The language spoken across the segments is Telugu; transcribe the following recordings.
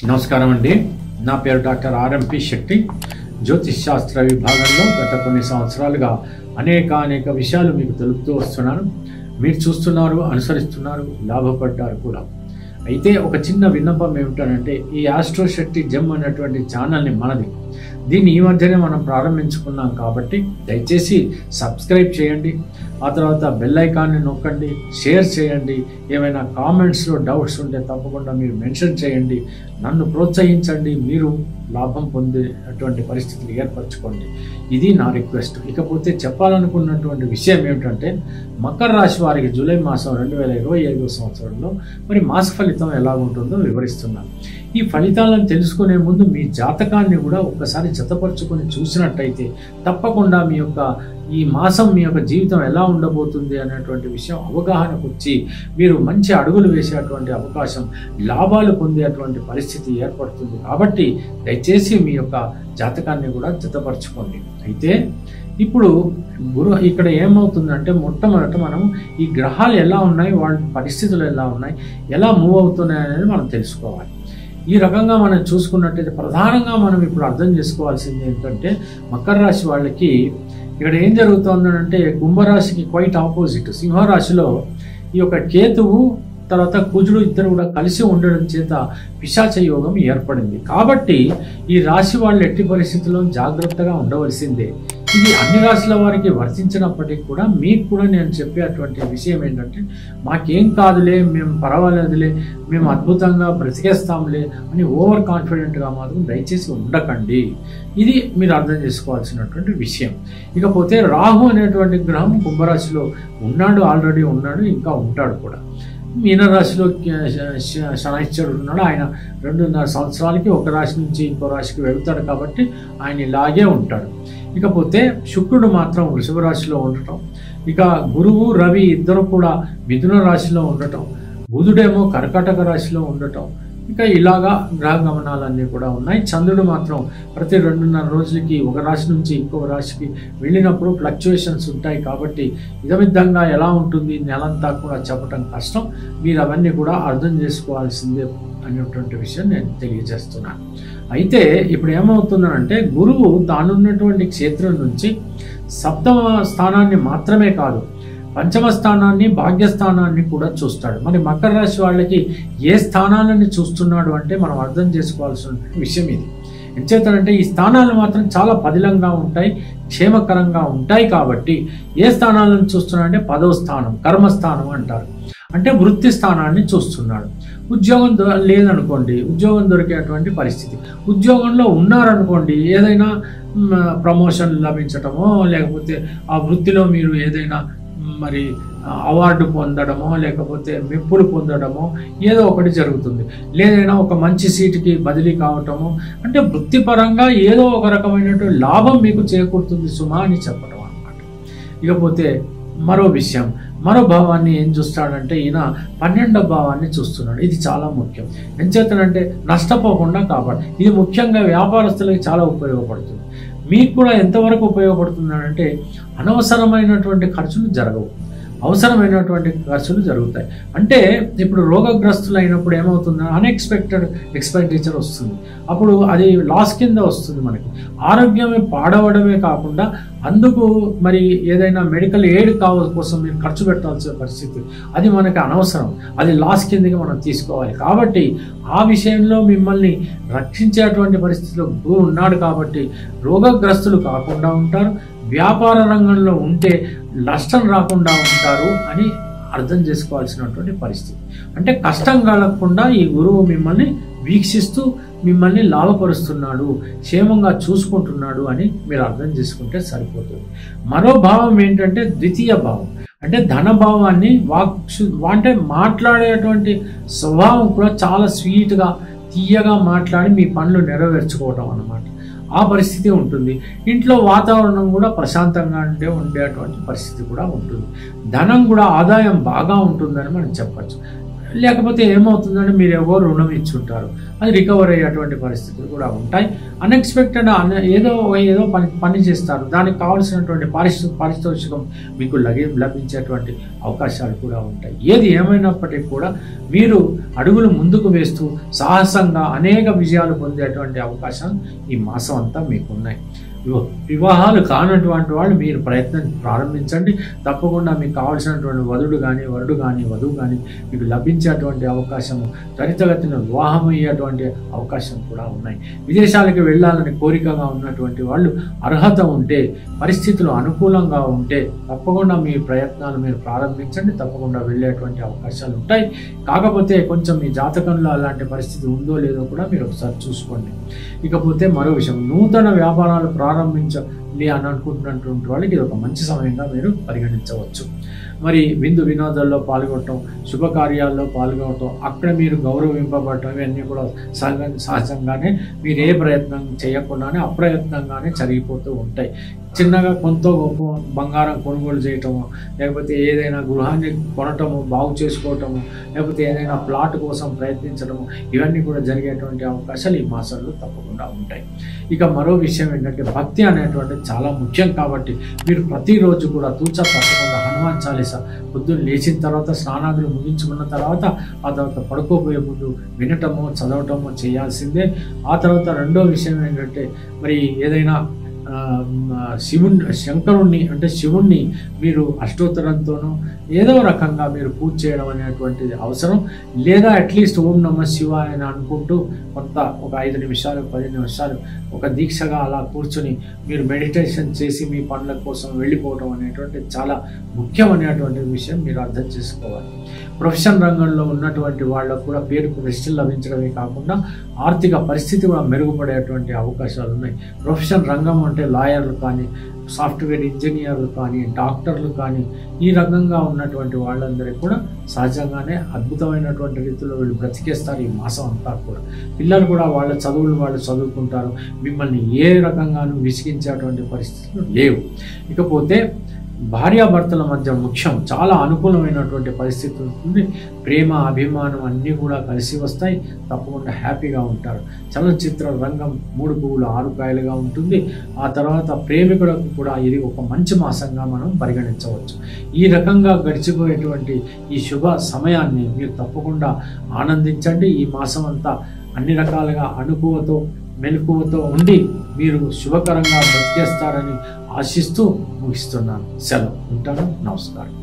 నమస్కారం అండి. నా పేరు డాక్టర్ ఆర్ఎంపి శెట్టి. జ్యోతిష్ శాస్త్ర విభాగంలో గత కొన్ని సంవత్సరాలుగా అనేక విషయాలు మీకు తెలుపుతూ వస్తున్నాను. మీరు చూస్తున్నారు, అనుసరిస్తున్నారు, లాభపడ్డారు కూడా. అయితే ఒక చిన్న విన్నపం ఏమిటంటే, ఈ ఆస్ట్రో శెట్టి జెమ్ అనేటువంటి ఛానల్ని మనది. దీన్ని ఈ మధ్యనే మనం ప్రారంభించుకున్నాం కాబట్టి దయచేసి సబ్స్క్రైబ్ చేయండి. ఆ తర్వాత బెల్ ఐకాన్ని నొక్కండి, షేర్ చేయండి. ఏమైనా కామెంట్స్లో డౌట్స్ ఉంటే తప్పకుండా మీరు మెన్షన్ చేయండి. నన్ను ప్రోత్సహించండి. మీరు లాభం పొందేటువంటి పరిస్థితులు ఏర్పరచుకోండి. ఇది నా రిక్వెస్ట్. ఇకపోతే చెప్పాలనుకున్నటువంటి విషయం ఏమిటంటే, మకర రాశి వారికి జూలై మాసం 2025 సంవత్సరంలో మరి మాస ఫలితం ఎలా ఉంటుందో వివరిస్తున్నాను. ఈ ఫలితాలను తెలుసుకునే ముందు మీ జాతకాన్ని కూడా ఒక్కసారి జతపరుచుకొని చూసినట్టయితే తప్పకుండా మీ యొక్క ఈ మాసం మీ యొక్క జీవితం ఎలా ఉండబోతుంది అనేటువంటి విషయం అవగాహనకు వచ్చి మీరు మంచి అడుగులు వేసేటువంటి అవకాశం, లాభాలు పొందేటువంటి పరిస్థితి ఏర్పడుతుంది. కాబట్టి దయచేసి మీ యొక్క జాతకాన్ని కూడా జతపరచుకోండి. అయితే ఇప్పుడు ఇక్కడ ఏమవుతుందంటే, మొట్టమొదట మనం ఈ గ్రహాలు ఎలా ఉన్నాయి, వాళ్ళ పరిస్థితులు ఎలా ఉన్నాయి, ఎలా మూవ్ అవుతున్నాయి అనేది మనం తెలుసుకోవాలి. ఈ రకంగా మనం చూసుకున్నట్టయితే ప్రధానంగా మనం ఇప్పుడు అర్థం చేసుకోవాల్సింది ఏంటంటే, మకర రాశి వాళ్ళకి ఇక్కడ ఏం జరుగుతుందంటే, కుంభరాశికి క్వైట్ ఆపోజిట్ సింహరాశిలో ఈ యొక్క కేతువు తర్వాత కుజుడు ఇద్దరు కూడా కలిసి ఉండడం చేత పిశాచ యోగం ఏర్పడింది. కాబట్టి ఈ రాశి వాళ్ళు ఎట్టి పరిస్థితుల్లో జాగ్రత్తగా ఉండవలసిందే. ఇది అన్ని రాశుల వారికి వర్తించినప్పటికీ కూడా మీకు కూడా నేను చెప్పేటువంటి విషయం ఏంటంటే, మాకేం కాదులే, మేము పర్వాలేదులే, మేము అద్భుతంగా బ్రతికేస్తాంలే అని ఓవర్ కాన్ఫిడెంట్గా మాత్రం దయచేసి ఉండకండి. ఇది మీరు అర్థం చేసుకోవాల్సినటువంటి విషయం. ఇకపోతే రాహు అనేటువంటి గ్రహం కుంభరాశిలో ఆల్రెడీ ఉన్నాడు, ఇంకా ఉంటాడు కూడా. మీనరాశిలో శనైశ్వరుడు ఉన్నాడు. ఆయన 2.5 సంవత్సరాలకి ఒక రాశి నుంచి ఇంకో రాశికి వెళ్తాడు కాబట్టి ఆయన ఇలాగే ఉంటాడు. ఇకపోతే శుక్రుడు మాత్రం వృషభ రాశిలో ఉండటం, ఇక గురువు రవి ఇద్దరు కూడా మిథున రాశిలో ఉండటం, బుధుడేమో కర్కాటక రాశిలో ఉండటం, ఇక ఇలాగా గ్రహ గమనాలన్నీ కూడా ఉన్నాయి. చంద్రుడు మాత్రం ప్రతి 2.5 రోజులకి ఒక రాశి నుంచి ఇంకొక రాశికి వెళ్ళినప్పుడు ఫ్లక్చుయేషన్స్ ఉంటాయి. కాబట్టి ఇదమిద్దంగా ఎలా ఉంటుంది నెలంతా కూడా చెప్పటం కష్టం. మీరు అవన్నీ కూడా అర్థం చేసుకోవాల్సిందే అనేటువంటి విషయం నేను తెలియజేస్తున్నాను. అయితే ఇప్పుడు ఏమవుతుందంటే, గురువు తానున్నటువంటి క్షేత్రం నుంచి 7వ స్థానాన్ని మాత్రమే కాదు, 5వ స్థానాన్ని, భాగ్యస్థానాన్ని కూడా చూస్తాడు. మరి మకర రాశి వాళ్ళకి ఏ స్థానాలని చూస్తున్నాడు అంటే మనం అర్థం చేసుకోవాల్సిన విషయం ఇది. ఎంచేతనంటే ఈ స్థానాలు మాత్రం చాలా పదిలంగా ఉంటాయి, క్షేమకరంగా ఉంటాయి. కాబట్టి ఏ స్థానాలను చూస్తున్నాడు అంటే 10వ స్థానం, కర్మస్థానం అంటారు. అంటే వృత్తి స్థానాన్ని చూస్తున్నాడు. ఉద్యోగం లేదనుకోండి, ఉద్యోగం దొరికేటువంటి పరిస్థితి. ఉద్యోగంలో ఉన్నారనుకోండి, ఏదైనా ప్రమోషన్ లభించటమో, లేకపోతే ఆ వృత్తిలో మీరు ఏదైనా మరి అవార్డు పొందడమో, లేకపోతే మెప్పులు పొందడమో ఏదో ఒకటి జరుగుతుంది. లేదైనా ఒక మంచి సీటుకి బదిలీ కావటము, అంటే వృత్తిపరంగా ఏదో ఒక రకమైనటువంటి లాభం మీకు చేకూరుతుంది సుమా అని చెప్పడం అన్నమాట. ఇకపోతే మరో విషయం, మరో భావాన్ని ఏం చూస్తాడంటే, ఈయన 12వ భావాన్ని చూస్తున్నాడు. ఇది చాలా ముఖ్యం. ఎంచేతనంటే నష్టపోకుండా కాపాడు. ఇది ముఖ్యంగా వ్యాపారస్తులకి చాలా ఉపయోగపడుతుంది. మీకు కూడా ఎంతవరకు ఉపయోగపడుతుందంటే, అనవసరమైనటువంటి ఖర్చులు జరగవు, అవసరమైనటువంటి ఖర్చులు జరుగుతాయి. అంటే ఇప్పుడు రోగగ్రస్తులు అయినప్పుడు ఏమవుతుంది, అన్ఎక్స్పెక్టెడ్ ఎక్స్పెండిచర్ వస్తుంది. అప్పుడు అది లాస్ కింద వస్తుంది. మనకి ఆరోగ్యమే పాడవడమే కాకుండా అందుకు మరి ఏదైనా మెడికల్ ఎయిడ్ కోసం మీరు ఖర్చు పెట్టాల్సిన పరిస్థితి, అది మనకి అనవసరం. అది లాస్ కిందకి మనం తీసుకోవాలి. కాబట్టి ఆ విషయంలో మిమ్మల్ని రక్షించేటువంటి పరిస్థితిలో గురువు ఉన్నాడు. కాబట్టి రోగగ్రస్తులు కాకుండా ఉంటారు, వ్యాపార రంగంలో ఉంటే నష్టం రాకుండా ఉంటారు అని అర్థం చేసుకోవాల్సినటువంటి పరిస్థితి. అంటే కష్టం కలగకుండా ఈ గురువు మిమ్మల్ని వీక్షిస్తూ మిమ్మల్ని లాభపరుస్తున్నాడు, క్షేమంగా చూసుకుంటున్నాడు అని మీరు అర్థం చేసుకుంటే సరిపోతుంది. మరో భావం ఏంటంటే ద్వితీయ భావం, అంటే ధనభావాన్ని అంటే మాట్లాడేటువంటి స్వభావం కూడా చాలా స్వీట్గా, తీయగా మాట్లాడి మీ పనులు నెరవేర్చుకోవటం అన్నమాట. ఆ పరిస్థితి ఉంటుంది. ఇంట్లో వాతావరణం కూడా ప్రశాంతంగా ఉండేటువంటి పరిస్థితి కూడా ఉంటుంది. ధనం కూడా ఆదాయం బాగా ఉంటుందని మనం చెప్పచ్చు. లేకపోతే ఏమవుతుందంటే మీరు ఎవరో రుణం ఇచ్చుంటారు, అది రికవర్ అయ్యేటువంటి పరిస్థితులు కూడా ఉంటాయి. అన్ఎక్స్పెక్టెడ్ ఏదో ఏదో పని చేస్తారు, దానికి కావాల్సినటువంటి పారితోషికం మీకు లభించేటువంటి అవకాశాలు కూడా ఉంటాయి. ఏది ఏమైనప్పటికీ కూడా మీరు అడుగులు ముందుకు వేస్తూ సాహసంగా అనేక విజయాలు పొందేటువంటి అవకాశాలు ఈ మాసం అంతా మీకున్నాయి. వివాహాలు కానటువంటి వాళ్ళు మీరు ప్రయత్నం ప్రారంభించండి. తప్పకుండా మీకు కావాల్సినటువంటి వరుడు కానీ వధువు కానీ మీకు లభించేటువంటి అవకాశము, త్వరితగతిన వివాహం అయ్యేటువంటి అవకాశం కూడా ఉన్నాయి. విదేశాలకు వెళ్ళాలని కోరికగా ఉన్నటువంటి వాళ్ళు అర్హత ఉంటే, పరిస్థితులు అనుకూలంగా ఉంటే తప్పకుండా మీ ప్రయత్నాలు మీరు ప్రారంభించండి. తప్పకుండా వెళ్ళేటువంటి అవకాశాలు ఉంటాయి. కాకపోతే కొంచెం మీ జాతకంలో అలాంటి పరిస్థితి ఉందో లేదో కూడా మీరు ఒకసారి చూసుకోండి. ఇకపోతే మరో విషయం, నూతన వ్యాపారాలు ప్రారంభించాలి అని అనుకుంటున్నటువంటి వాళ్ళకి ఇది ఒక మంచి సమయంగా మీరు పరిగణించవచ్చు. మరి విందు వినోదాల్లో పాల్గొనటం, శుభకార్యాల్లో పాల్గొనటం, అక్కడ మీరు గౌరవింపబడటం, ఇవన్నీ కూడా సహజంగానే మీరు ఏ ప్రయత్నం చేయకుండానే అప్రయత్నంగానే జరిగిపోతూ ఉంటాయి. చిన్నగా కొంత గొప్ప బంగారం కొనుగోలు చేయటము, లేకపోతే ఏదైనా గృహాన్ని కొనటము, బాగు చేసుకోవటము, లేకపోతే ఏదైనా ప్లాట్ కోసం ప్రయత్నించడము, ఇవన్నీ కూడా జరిగేటువంటి అవకాశాలు ఈ మాసంలో తప్పకుండా ఉంటాయి. ఇక మరో విషయం ఏంటంటే, భక్తి అనేటువంటిది చాలా ముఖ్యం. కాబట్టి మీరు ప్రతిరోజు కూడా తూచా తప్పకుండా హనుమాన్ చాలీసా పొద్దున్న లేచిన తర్వాత, స్నానాదులు ముగించుకున్న తర్వాత, ఆ తర్వాత పడుకోబోయే ముందు వినటము, చదవటము చేయాల్సిందే. ఆ తర్వాత రెండో విషయం ఏంటంటే, మరి ఏదైనా శివుణ్ణి మీరు అష్టోత్తరంతోనూ ఏదో రకంగా మీరు పూజ చేయడం అనేటువంటిది అవసరం. లేదా అట్లీస్ట్ ఓం నమః శివాయ అని అనుకుంటూ కొంత ఒక 5 నిమిషాలు 10 నిమిషాలు ఒక దీక్షగా అలా కూర్చొని మీరు మెడిటేషన్ చేసి మీ పనుల కోసం వెళ్ళిపోవడం అనేటువంటిది చాలా ముఖ్యమైనటువంటి విషయం మీరు అర్థం చేసుకోవాలి. ప్రొఫెషన్ రంగంలో ఉన్నటువంటి వాళ్ళకు కూడా పేరుకు ప్రతిష్టలు లభించడమే కాకుండా ఆర్థిక పరిస్థితి కూడా మెరుగుపడేటువంటి అవకాశాలు ఉన్నాయి. ప్రొఫెషన్ రంగం అంటే లాయర్లు కానీ, సాఫ్ట్వేర్ ఇంజనీర్లు కానీ, డాక్టర్లు కానీ, ఈ రకంగా ఉన్నటువంటి వాళ్ళందరికీ కూడా సహజంగానే అద్భుతమైనటువంటి రీతిలో వీళ్ళు బ్రతికేస్తారు ఈ మాసం అంతా కూడా. పిల్లలు కూడా వాళ్ళ చదువులు వాళ్ళు చదువుకుంటారు. మిమ్మల్ని ఏ రకంగానూ విసిగించేటువంటి పరిస్థితులు లేవు. ఇకపోతే భార్యాభర్తల మధ్య ముఖ్యం, చాలా అనుకూలమైనటువంటి పరిస్థితి ఉంటుంది. ప్రేమ, అభిమానం అన్నీ కూడా కలిసి వస్తాయి. తప్పకుండా హ్యాపీగా ఉంటారు. చలనచిత్ర రంగం 3 పువ్వులు 6 కాయలుగా ఉంటుంది. ఆ తర్వాత ప్రేమికులకు కూడా ఇది ఒక మంచి మాసంగా మనం పరిగణించవచ్చు. ఈ రకంగా గడిచిపోయేటువంటి ఈ శుభ సమయాన్ని మీరు తప్పకుండా ఆనందించండి. ఈ మాసం అంతా అన్ని రకాలుగా మెలకువతో ఉండి మీరు శుభకరంగా బ్రతికేస్తారని ఆశిస్తూ ముగిస్తున్నాను. సెలవు. ఉంటాను. నమస్కారం.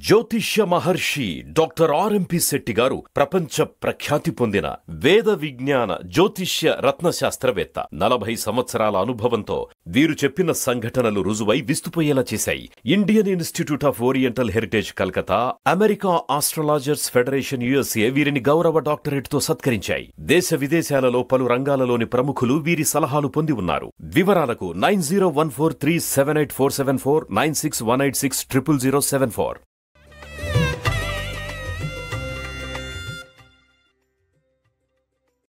జ్యోతిష్య మహర్షి డాక్టర్ ఆర్ఎంపి శెట్టి గారు ప్రపంచ ప్రఖ్యాతి పొందిన వేద విజ్ఞాన జ్యోతిష్య రత్నశాస్త్రవేత్త. 40 సంవత్సరాల అనుభవంతో వీరు చెప్పిన సంఘటనలు రుజువై విస్తుపోయేలా చేశాయి. Indian institute of oriental heritage Calcutta, America astrologers federation USA వీరిని గౌరవ డాక్టరేట్ తో సత్కరించాయి. దేశ విదేశాలలో పలు రంగాలలోని ప్రముఖులు వీరి సలహాలు పొంది ఉన్నారు. వివరాలకు 9014378474 9618600074.